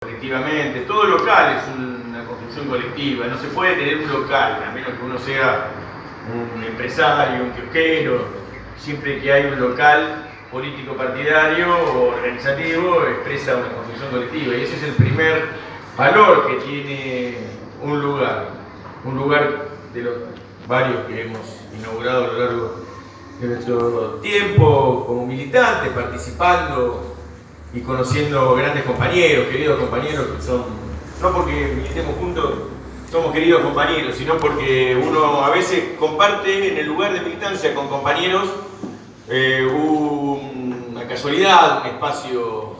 Colectivamente, todo local es una construcción colectiva, no se puede tener un local, a menos que uno sea un empresario, un kiosquero. Siempre que hay un local político partidario o organizativo expresa una construcción colectiva, y ese es el primer valor que tiene un lugar de los varios que hemos inaugurado a lo largo de nuestro tiempo como militantes, participando y conociendo grandes compañeros, queridos compañeros que son, no porque militemos juntos somos queridos compañeros, sino porque uno a veces comparte en el lugar de militancia con compañeros una casualidad, un espacio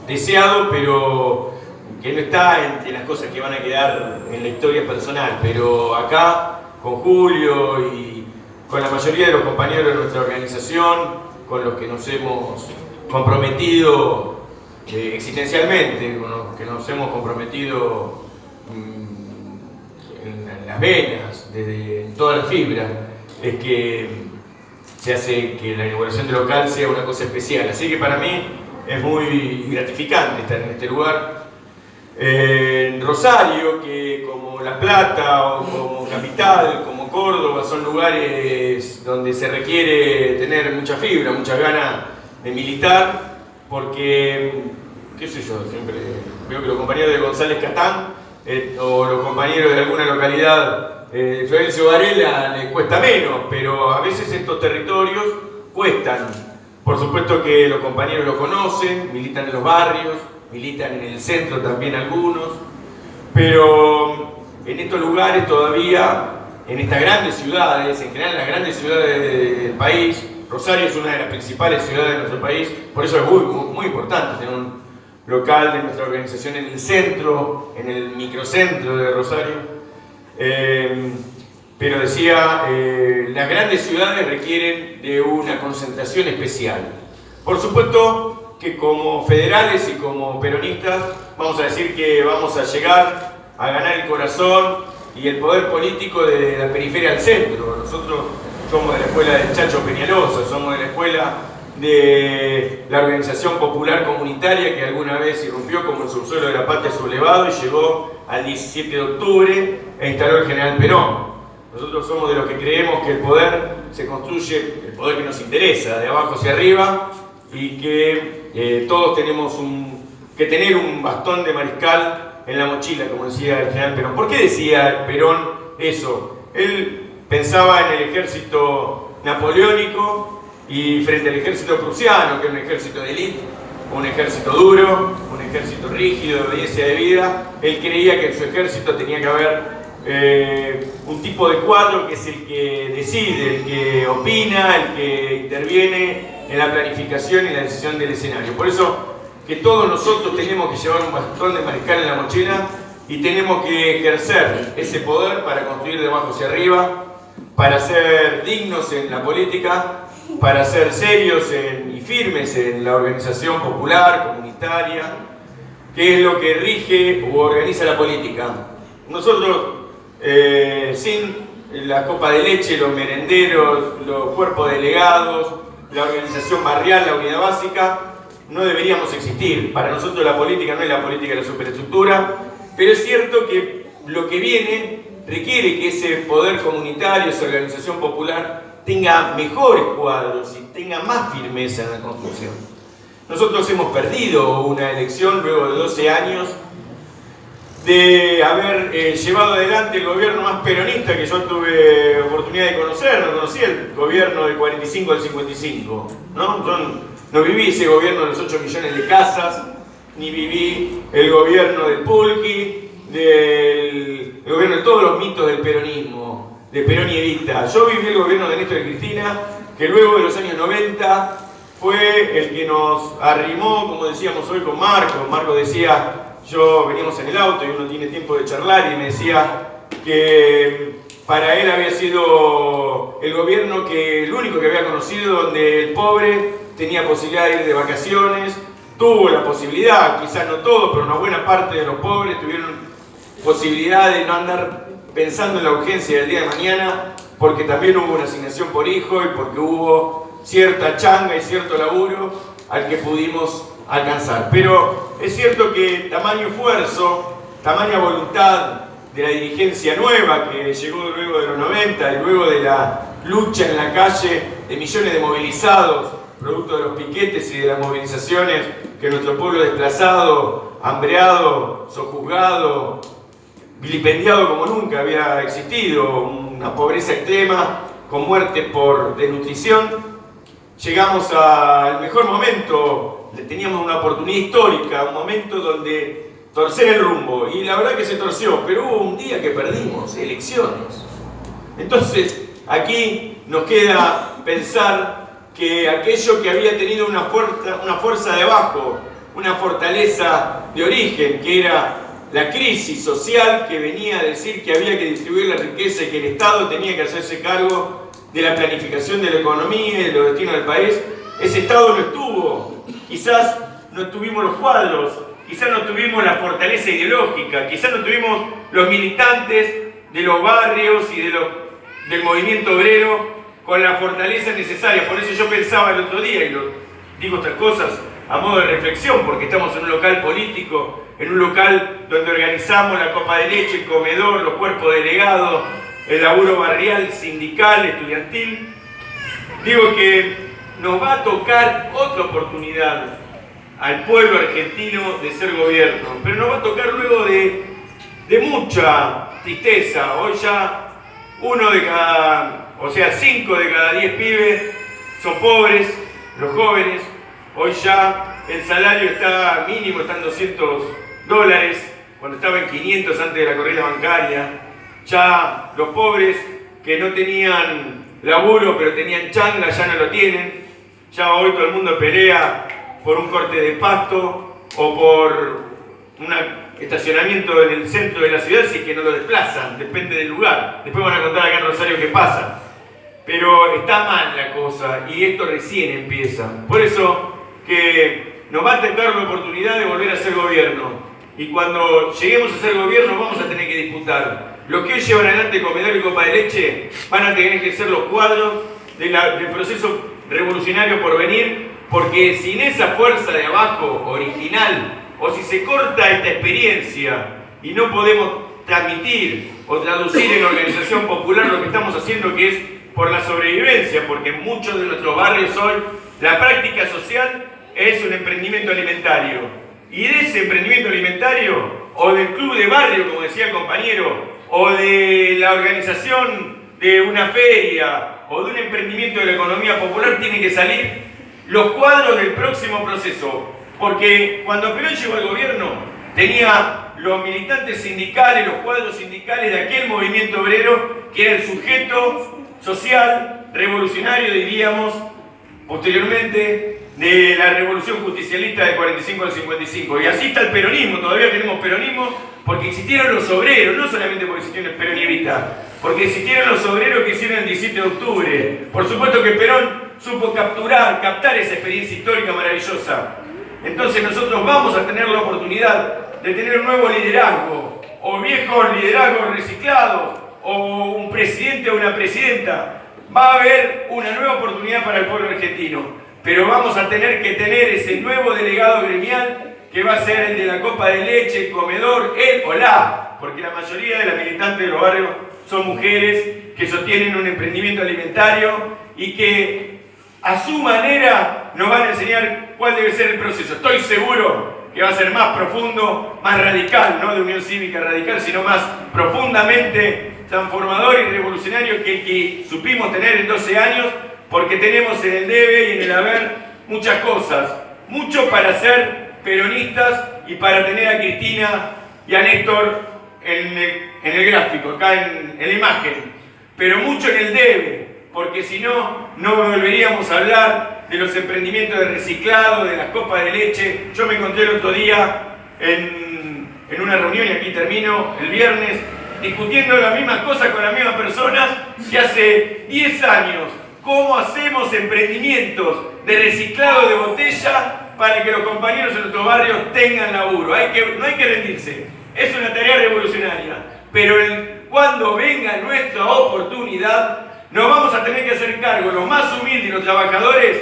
deseado, pero que no está entre las cosas que van a quedar en la historia personal. Pero acá, con Julio y con la mayoría de los compañeros de nuestra organización, con los que nos hemos comprometido existencialmente, con los que nos hemos comprometido en las venas, en todas las fibras, es que se hace que la inauguración del local sea una cosa especial. Así que para mí es muy gratificante estar en este lugar. En Rosario, que como La Plata o como Capital, como Córdoba, son lugares donde se requiere tener mucha fibra, muchas ganas de militar, porque, qué sé yo, siempre veo que los compañeros de González Catán o los compañeros de alguna localidad de Florencio Varela les cuesta menos, pero a veces estos territorios cuestan. Por supuesto que los compañeros lo conocen, militan en los barrios, militan en el centro también algunos, pero en estos lugares todavía, en estas grandes ciudades, en general las grandes ciudades del país, Rosario es una de las principales ciudades de nuestro país, por eso es muy importante tener un local de nuestra organización en el centro, en el microcentro de Rosario. Pero decía, las grandes ciudades requieren de una concentración especial. Por supuesto que como federales y como peronistas vamos a decir que vamos a llegar a ganar el corazón y el poder político de la periferia al centro. Nosotros somos de la escuela del Chacho Peñalosa, somos de la escuela de la Organización Popular Comunitaria, que alguna vez irrumpió como el subsuelo de la patria sublevado y llegó al 17 de octubre e instaló el general Perón. Nosotros somos de los que creemos que el poder se construye, el poder que nos interesa, de abajo hacia arriba, y que todos tenemos que tener un bastón de mariscal en la mochila, como decía el general Perón. ¿Por qué decía Perón eso? Él pensaba en el ejército napoleónico y frente al ejército prusiano, que es un ejército de élite, un ejército duro, un ejército rígido, de obediencia de vida. Él creía que en su ejército tenía que haber un tipo de cuadro que es el que decide, el que opina, el que interviene en la planificación y la decisión del escenario. Por eso que todos nosotros tenemos que llevar un bastón de mariscal en la mochila y tenemos que ejercer ese poder para construir de abajo hacia arriba, para ser dignos en la política, para ser serios y firmes en la organización popular, comunitaria, que es lo que rige o organiza la política. Nosotros, sin la copa de leche, los merenderos, los cuerpos delegados, la organización barrial, la unidad básica, no deberíamos existir. Para nosotros la política no es la política de la superestructura, pero es cierto que lo que viene requiere que ese poder comunitario, esa organización popular, tenga mejores cuadros y tenga más firmeza en la construcción. Nosotros hemos perdido una elección luego de 12 años de haber llevado adelante el gobierno más peronista que yo tuve oportunidad de conocer. No conocí el gobierno del 45 al 55, ¿no? Yo no viví ese gobierno de los 8 millones de casas, ni viví el gobierno del Pulqui, el gobierno de todos los mitos del peronismo, de Perón y Evita. Yo viví el gobierno de Néstor y Cristina, que luego de los años 90 fue el que nos arrimó, como decíamos hoy con Marco. Marco decía, veníamos en el auto y uno tiene tiempo de charlar, y me decía que para él había sido el gobierno el único que había conocido donde el pobre tenía posibilidad de ir de vacaciones, tuvo la posibilidad, quizás no todos, pero una buena parte de los pobres tuvieron posibilidad de no andar pensando en la urgencia del día de mañana, porque también hubo una asignación por hijo y porque hubo cierta changa y cierto laburo al que pudimos alcanzar. Pero es cierto que tamaño esfuerzo, tamaña voluntad de la dirigencia nueva que llegó luego de los 90 y luego de la lucha en la calle de millones de movilizados, producto de los piquetes y de las movilizaciones que nuestro pueblo desplazado, hambreado, sojuzgado, vilipendiado como nunca había existido, una pobreza extrema con muerte por desnutrición. Llegamos al mejor momento, teníamos una oportunidad histórica, un momento donde torcer el rumbo, y la verdad que se torció, pero hubo un día que perdimos, elecciones. Entonces, aquí nos queda pensar que aquello que había tenido una fuerza de abajo, una fortaleza de origen, que era la crisis social que venía a decir que había que distribuir la riqueza y que el Estado tenía que hacerse cargo de la planificación de la economía y de los destinos del país, ese Estado no estuvo. Quizás no tuvimos los cuadros, quizás no tuvimos la fortaleza ideológica, quizás no tuvimos los militantes de los barrios y del movimiento obrero con la fortaleza necesaria. Por eso yo pensaba el otro día, y digo estas cosas a modo de reflexión, porque estamos en un local político, en un local donde organizamos la copa de leche, el comedor, los cuerpos delegados, el laburo barrial, sindical, estudiantil. Digo que nos va a tocar otra oportunidad al pueblo argentino de ser gobierno, pero nos va a tocar luego de mucha tristeza. Hoy ya 5 de cada 10 pibes son pobres, los jóvenes. Hoy ya el salario está mínimo, está en $200, cuando estaba en 500 antes de la corrida bancaria. Ya los pobres que no tenían laburo pero tenían changa ya no lo tienen. Ya hoy todo el mundo pelea por un corte de pasto o por un estacionamiento en el centro de la ciudad, si es que no lo desplazan, depende del lugar. Después van a contar acá en Rosario qué pasa. Pero está mal la cosa y esto recién empieza. Por eso que nos va a tocar la oportunidad de volver a ser gobierno. Y cuando lleguemos a ser gobierno vamos a tener que disputar. Los que hoy llevan adelante comedor y copa de leche van a tener que ser los cuadros del proceso revolucionario por venir, porque sin esa fuerza de abajo original, o si se corta esta experiencia y no podemos transmitir o traducir en organización popular lo que estamos haciendo, que es por la sobrevivencia, porque en muchos de nuestros barrios hoy la práctica social es un emprendimiento alimentario. Y de ese emprendimiento alimentario, o del club de barrio, como decía el compañero, o de la organización de una feria, o de un emprendimiento de la economía popular, tienen que salir los cuadros del próximo proceso. Porque cuando Perón llegó al gobierno, tenía los militantes sindicales, los cuadros sindicales de aquel movimiento obrero, que era el sujeto social, revolucionario, diríamos, posteriormente, de la revolución justicialista del 45 al 55. Y así está el peronismo, todavía tenemos peronismo, porque existieron los obreros, no solamente porque existió el Perón y Evita, porque existieron los obreros que hicieron el 17 de octubre. Por supuesto que Perón supo captar esa experiencia histórica maravillosa. Entonces nosotros vamos a tener la oportunidad de tener un nuevo liderazgo, o viejos liderazgos reciclados, o un presidente o una presidenta. Va a haber una nueva oportunidad para el pueblo argentino, pero vamos a tener que tener ese nuevo delegado gremial que va a ser el de la copa de leche, el comedor, él o la, porque la mayoría de las militantes de los barrios son mujeres que sostienen un emprendimiento alimentario y que a su manera nos van a enseñar cuál debe ser el proceso. Estoy seguro que va a ser más profundo, más radical, no de unión cívica radical, sino más profundamente transformador y revolucionario que el que supimos tener en 12 años, porque tenemos en el debe y en el haber muchas cosas, mucho para ser peronistas y para tener a Cristina y a Néstor en el gráfico, acá en la imagen, pero mucho en el debe, porque si no, no volveríamos a hablar de los emprendimientos de reciclado, de las copas de leche. Yo me encontré el otro día en una reunión, y aquí termino, el viernes, discutiendo las mismas cosas con las mismas personas que hace 10 años. ¿Cómo hacemos emprendimientos de reciclado de botella para que los compañeros en nuestros barrios tengan laburo? No hay que rendirse. Es una tarea revolucionaria. Pero cuando venga nuestra oportunidad, nos vamos a tener que hacer cargo, los más humildes y los trabajadores,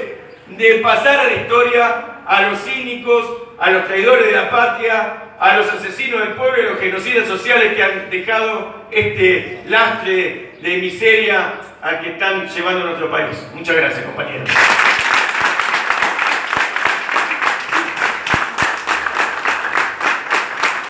de pasar a la historia a los cínicos, a los traidores de la patria, a los asesinos del pueblo y a los genocidas sociales que han dejado este lastre de miseria al que están llevando a nuestro país. Muchas gracias, compañeros.